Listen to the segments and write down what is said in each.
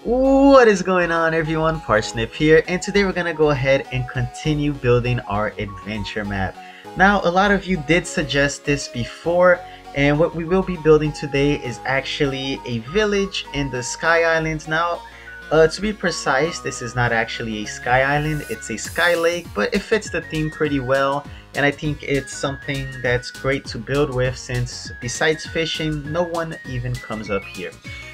What is going on, everyone? Parsnip here, and today we're gonna go ahead and continue building our adventure map. Now, a lot of you did suggest this before, and what we will be building today is actually a village in the Sky Islands. Now, to be precise, this is not actually a Sky Island, it's a Sky Lake, but it fits the theme pretty well, and I think it's something that's great to build with since besides fishing, no one even comes up here.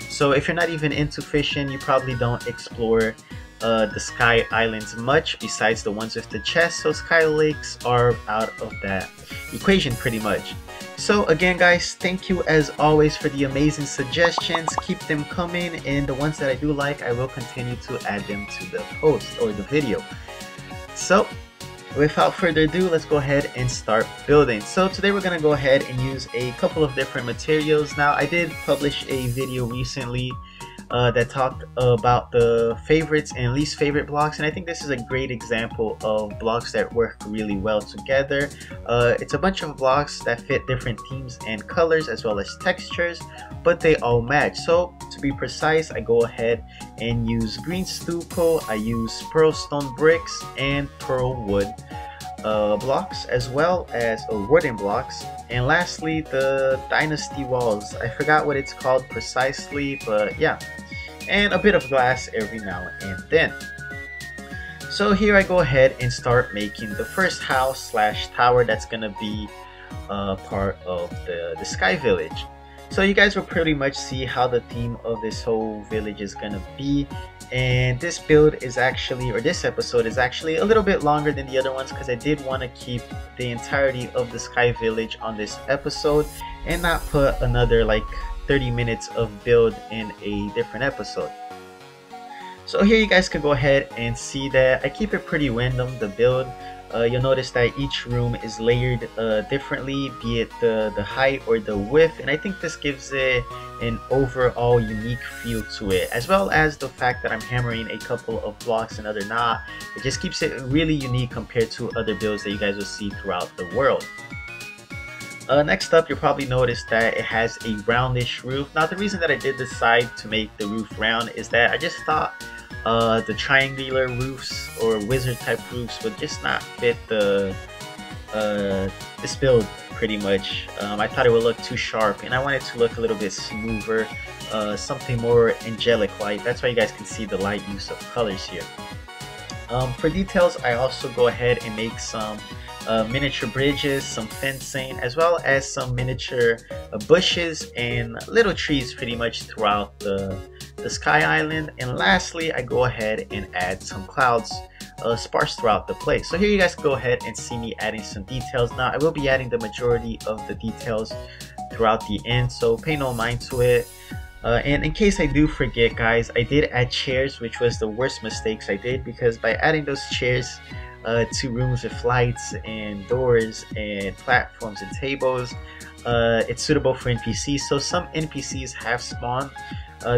So if you're not even into fishing, you probably don't explore the Sky Islands much besides the ones with the chest, so Sky Lakes are out of that equation pretty much. So again guys, thank you as always for the amazing suggestions. Keep them coming, and the ones that I do like, I will continue to add them to the post or the video. So without further ado, let's go ahead and start building. So today we're going to go ahead and use a couple of different materials. Now I did publish a video recently that talked about the favorites and least favorite blocks, and I think this is a great example of blocks that work really well together. It's a bunch of blocks that fit different themes and colors as well as textures, but they all match. So to be precise, I go ahead and use green stucco, I use pearl stone bricks and pearl wood blocks, as well as wooden blocks, and lastly the dynasty walls. I forgot what it's called precisely, but yeah, and a bit of glass every now and then. So here I go ahead and start making the first house slash tower that's gonna be part of the Sky Village. So you guys will pretty much see how the theme of this whole village is gonna be, and this build is actually, or this episode is actually a little bit longer than the other ones because I did want to keep the entirety of the Sky Village on this episode and not put another like 30 minutes of build in a different episode. So here you guys can go ahead and see that I keep it pretty random, the build. You'll notice that each room is layered differently, be it the height or the width, and I think this gives it an overall unique feel to it, as well as the fact that I'm hammering a couple of blocks and other not. It just keeps it really unique compared to other builds that you guys will see throughout the world. Next up, you'll probably notice that it has a roundish roof. Now the reason that I did decide to make the roof round is that I just thought the triangular roofs or wizard type roofs would just not fit this build pretty much. I thought it would look too sharp and I wanted to look a little bit smoother, something more angelic light. That's why you guys can see the light use of colors here. For details, I also go ahead and make some miniature bridges, some fencing, as well as some miniature bushes and little trees pretty much throughout the Sky Island. And lastly, I go ahead and add some clouds sparse throughout the place. So here you guys go ahead and see me adding some details. Now I will be adding the majority of the details throughout the end, so pay no mind to it. And in case I do forget guys, I did add chairs, which was the worst mistakes I did, because by adding those chairs to rooms with lights and doors and platforms and tables, it's suitable for NPCs, so some NPCs have spawned.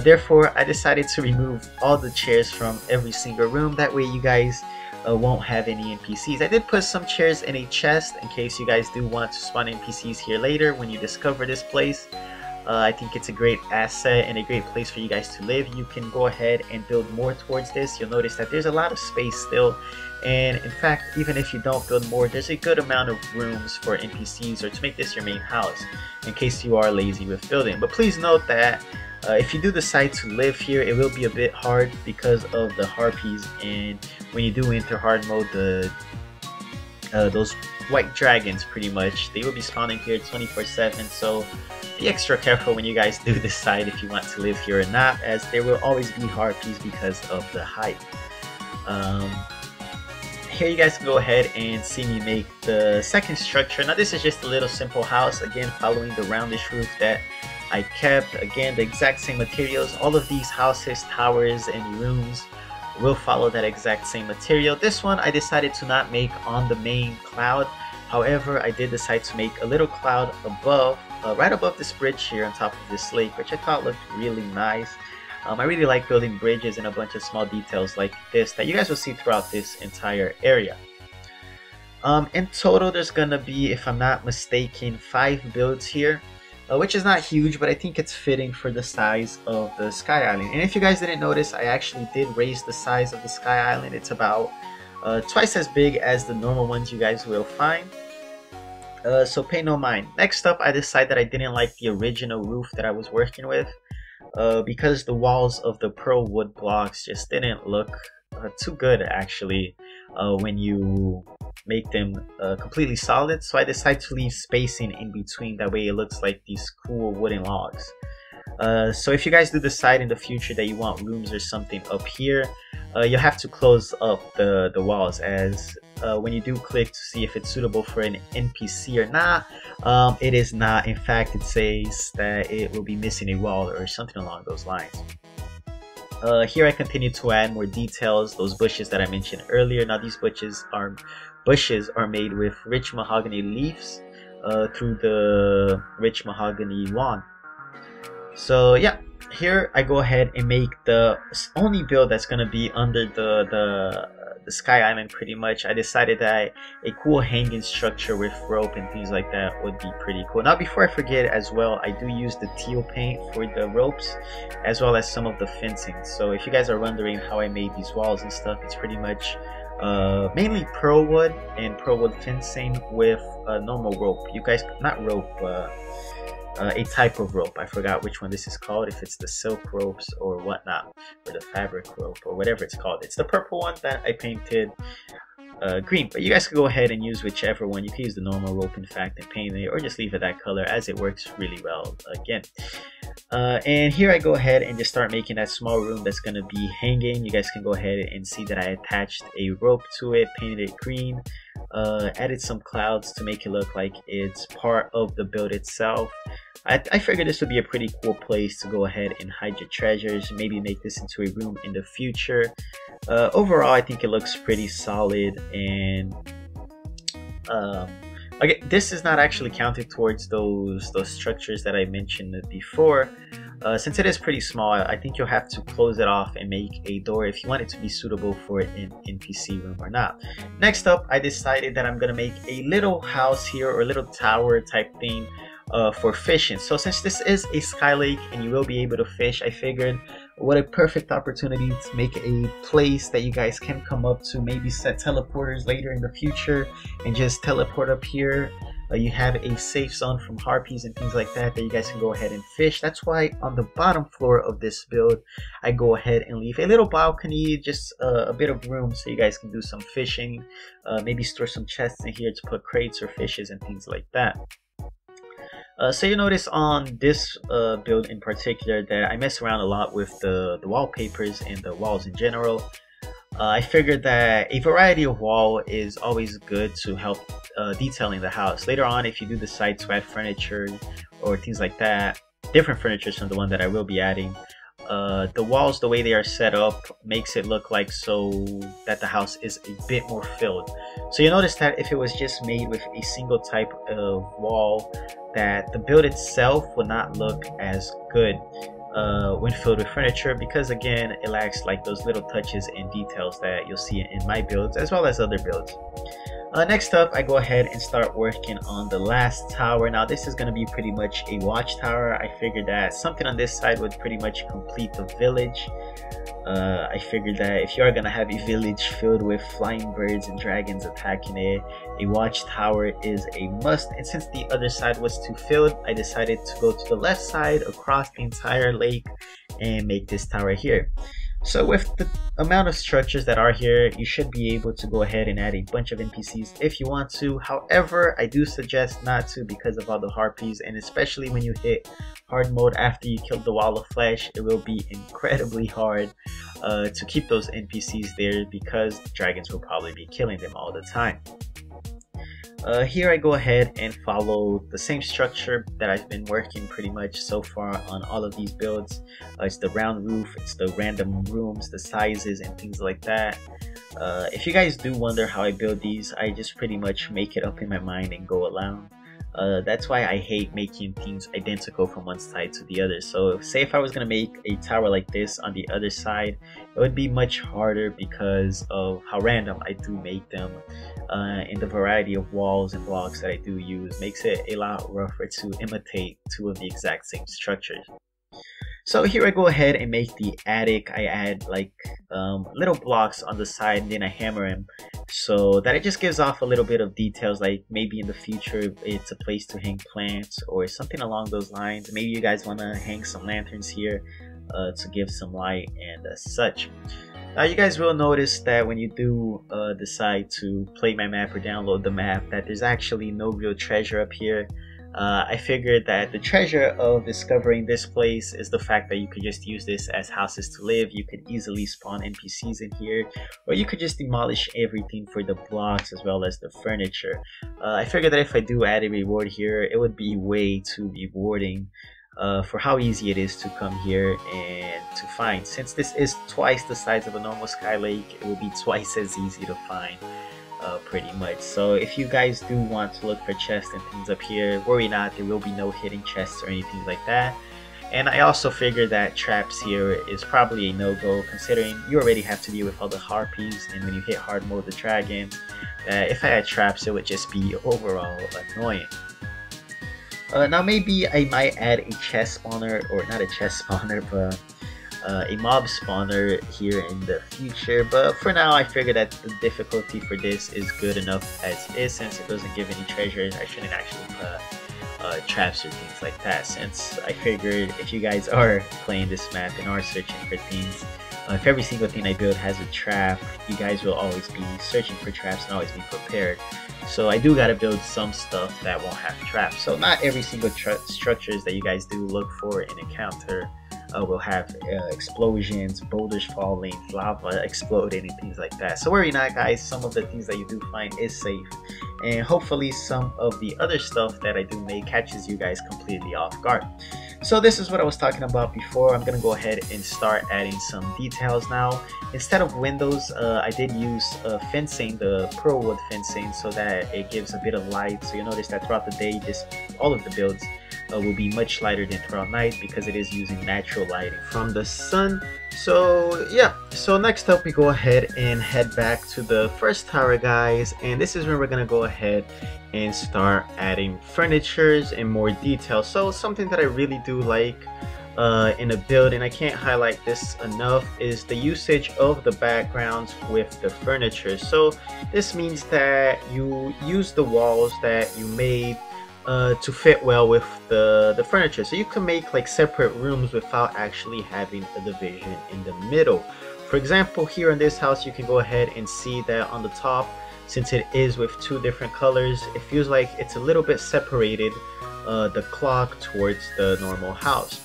Therefore, I decided to remove all the chairs from every single room. That way you guys won't have any NPCs. I did put some chairs in a chest in case you guys do want to spawn NPCs here later when you discover this place. I think it's a great asset and a great place for you guys to live. You can go ahead and build more towards this. You'll notice that there's a lot of space still, and in fact, even if you don't build more, there's a good amount of rooms for NPCs or to make this your main house in case you are lazy with building. But please note that if you do decide to live here, it will be a bit hard because of the harpies, and when you do enter hard mode, those white dragons pretty much, they will be spawning here 24/7, so be extra careful when you guys do decide if you want to live here or not, as there will always be harpies because of the height. Here you guys can go ahead and see me make the second structure. Now this is just a little simple house, again following the roundish roof that I kept. Again, the exact same materials. All of these houses, towers, and rooms will follow that exact same material. This one I decided to not make on the main cloud. However, I did decide to make a little cloud above, right above this bridge here on top of this lake, which I thought looked really nice. I really like building bridges and a bunch of small details like this that you guys will see throughout this entire area. In total, there's gonna be, if I'm not mistaken, 5 builds here. which is not huge, but I think it's fitting for the size of the Sky Island. And if you guys didn't notice, I actually did raise the size of the Sky Island. It's about twice as big as the normal ones you guys will find. So pay no mind. Next up, I decided that I didn't like the original roof that I was working with because the walls of the pearl wood blocks just didn't look too good actually when you make them completely solid. So I decided to leave spacing in between, that way it looks like these cool wooden logs. So if you guys do decide in the future that you want rooms or something up here, you'll have to close up the walls, as when you do click to see if it's suitable for an NPC or not, it is not. In fact, it says that it will be missing a wall or something along those lines. Here I continue to add more details, those bushes that I mentioned earlier. Now these bushes are made with rich mahogany leaves through the rich mahogany wand. So yeah, here I go ahead and make the only build that's gonna be under the Sky Island pretty much. I decided that a cool hanging structure with rope and things like that would be pretty cool. Now before I forget as well, I do use the teal paint for the ropes as well as some of the fencing. So if you guys are wondering how I made these walls and stuff, it's pretty much mainly pearl wood and pearl wood fencing with normal rope. You guys, not rope, a type of rope. I forgot which one this is called, if it's the silk ropes or whatnot, or the fabric rope or whatever it's called. It's the purple one that I painted green, but you guys can go ahead and use whichever one. You can use the normal rope in fact and paint it, or just leave it that color, as it works really well again. And here I go ahead and just start making that small room that's going to be hanging. You guys can go ahead and see that I attached a rope to it, painted it green, added some clouds to make it look like it's part of the build itself. I figured this would be a pretty cool place to go ahead and hide your treasures, maybe make this into a room in the future. Overall, I think it looks pretty solid, and okay, this is not actually counted towards those structures that I mentioned before. Since it is pretty small, I think you'll have to close it off and make a door if you want it to be suitable for an NPC room or not. Next up, I decided that I'm gonna make a little house here, or a little tower type thing for fishing. So since this is a sky lake and you will be able to fish, I figured what a perfect opportunity to make a place that you guys can come up to, maybe set teleporters later in the future and just teleport up here. You have a safe zone from harpies and things like that you guys can go ahead and fish. That's why on the bottom floor of this build, I go ahead and leave a little balcony, just a bit of room so you guys can do some fishing, maybe store some chests in here to put crates or fishes and things like that. So you notice on this build in particular that I mess around a lot with the wallpapers and the walls in general. I figured that a variety of wall is always good to help detailing the house. Later on, if you do decide to add furniture or things like that, different furniture from the one that I will be adding, the walls, the way they are set up, makes it look like so that the house is a bit more filled. So you notice that if it was just made with a single type of wall, that the build itself will not look as good when filled with furniture, because again, it lacks like those little touches and details that you'll see in my builds as well as other builds. Next up, I go ahead and start working on the last tower. Now this is going to be pretty much a watchtower. I figured that something on this side would pretty much complete the village. I figured that if you are going to have a village filled with flying birds and dragons attacking it, a watchtower is a must. And since the other side was too filled, I decided to go to the left side across the entire lake and make this tower here. So with the amount of structures that are here, you should be able to go ahead and add a bunch of NPCs if you want to. However, I do suggest not to because of all the harpies, and especially when you hit hard mode after you kill the wall of flesh, it will be incredibly hard to keep those NPCs there because the dragons will probably be killing them all the time. Here I go ahead and follow the same structure that I've been working pretty much so far on all of these builds. It's the round roof, it's the random rooms, the sizes and things like that. If you guys do wonder how I build these, I just pretty much make it up in my mind and go along. That's why I hate making things identical from one side to the other. So say if I was going to make a tower like this on the other side, it would be much harder because of how random I do make them, and the variety of walls and blocks that I do use makes it a lot rougher to imitate two of the exact same structures. So here I go ahead and make the attic. I add like little blocks on the side, and then I hammer them so that it just gives off a little bit of details, like maybe in the future it's a place to hang plants or something along those lines. Maybe you guys want to hang some lanterns here to give some light and such. Now you guys will notice that when you do decide to play my map or download the map, that there's actually no real treasure up here. I figured that the treasure of discovering this place is the fact that you could just use this as houses to live. You could easily spawn NPCs in here, or you could just demolish everything for the blocks as well as the furniture. I figured that if I do add a reward here, it would be way too rewarding for how easy it is to come here and to find. Since this is twice the size of a normal sky lake, it will be twice as easy to find. Pretty much. So if you guys do want to look for chests and things up here, worry not, there will be no hidden chests or anything like that. And I also figured that traps here is probably a no-go, considering you already have to deal with all the harpies, and when you hit hard mode the dragon, if I had traps it would just be overall annoying. Now maybe I might add a chest spawner, or not a chest spawner, but a mob spawner here in the future, but for now I figured that the difficulty for this is good enough as is. Since it doesn't give any treasures, I shouldn't actually put traps or things like that, since I figured if you guys are playing this map and are searching for things, if every single thing I build has a trap, you guys will always be searching for traps and always be prepared. So I do gotta build some stuff that won't have traps. So not every single structures that you guys do look for and encounter will have explosions, boulders falling, lava exploding, and things like that. So worry not, guys, some of the things that you do find is safe, and hopefully some of the other stuff that I do make catches you guys completely off guard. So this is what I was talking about before. I'm gonna go ahead and start adding some details now. Instead of windows, I did use fencing, the pearl wood fencing, so that it gives a bit of light. So you'll notice that throughout the day, all of the builds will be much lighter than throughout night, because it is using natural lighting from the sun. So yeah, so next up we go ahead and head back to the first tower, guys, and this is where we're gonna go ahead and start adding furnitures and more details. So something that I really do like in a build, and I can't highlight this enough, is the usage of the backgrounds with the furniture. So this means that you use the walls that you made to fit well with the furniture. So you can make like separate rooms without actually having a division in the middle. For example, here in this house, you can go ahead and see that on the top, since it is with two different colors, it feels like it's a little bit separated, the clock towards the normal house.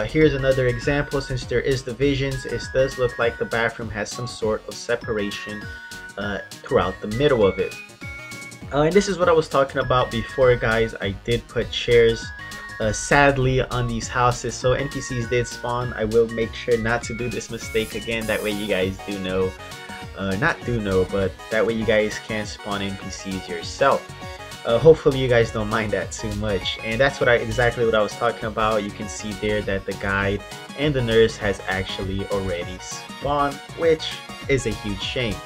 Here's another example. Since there is divisions, it does look like the bathroom has some sort of separation throughout the middle of it. And this is what I was talking about before, guys. I did put chairs sadly on these houses, so NPCs did spawn. I will make sure not to do this mistake again, that way you guys do know, but that way you guys can spawn NPCs yourself. Hopefully you guys don't mind that too much. And that's exactly what I was talking about. You can see there that the guide and the nurse has actually already spawned, which is a huge shame.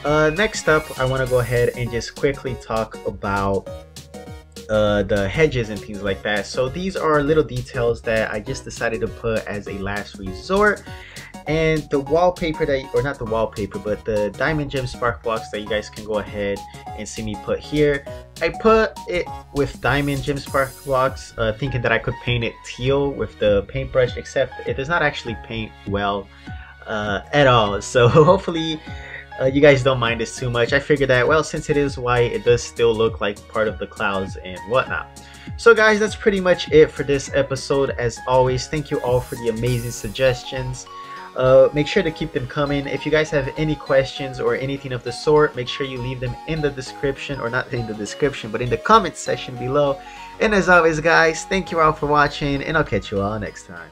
Next up, I want to go ahead and just quickly talk about the hedges and things like that. So these are little details that I just decided to put as a last resort. And the wallpaper or not the wallpaper, but the diamond gem spark blocks that you guys can go ahead and see me put here, I put it with diamond gem spark blocks, thinking that I could paint it teal with the paintbrush, except it does not actually paint well at all. So hopefully you guys don't mind this too much. I figured that, well, since it is white, it does still look like part of the clouds and whatnot. So guys, that's pretty much it for this episode. As always, thank you all for the amazing suggestions. Make sure to keep them coming. If you guys have any questions or anything of the sort, make sure you leave them in the description, or not in the description, but in the comment section below. And as always, guys, thank you all for watching, and I'll catch you all next time.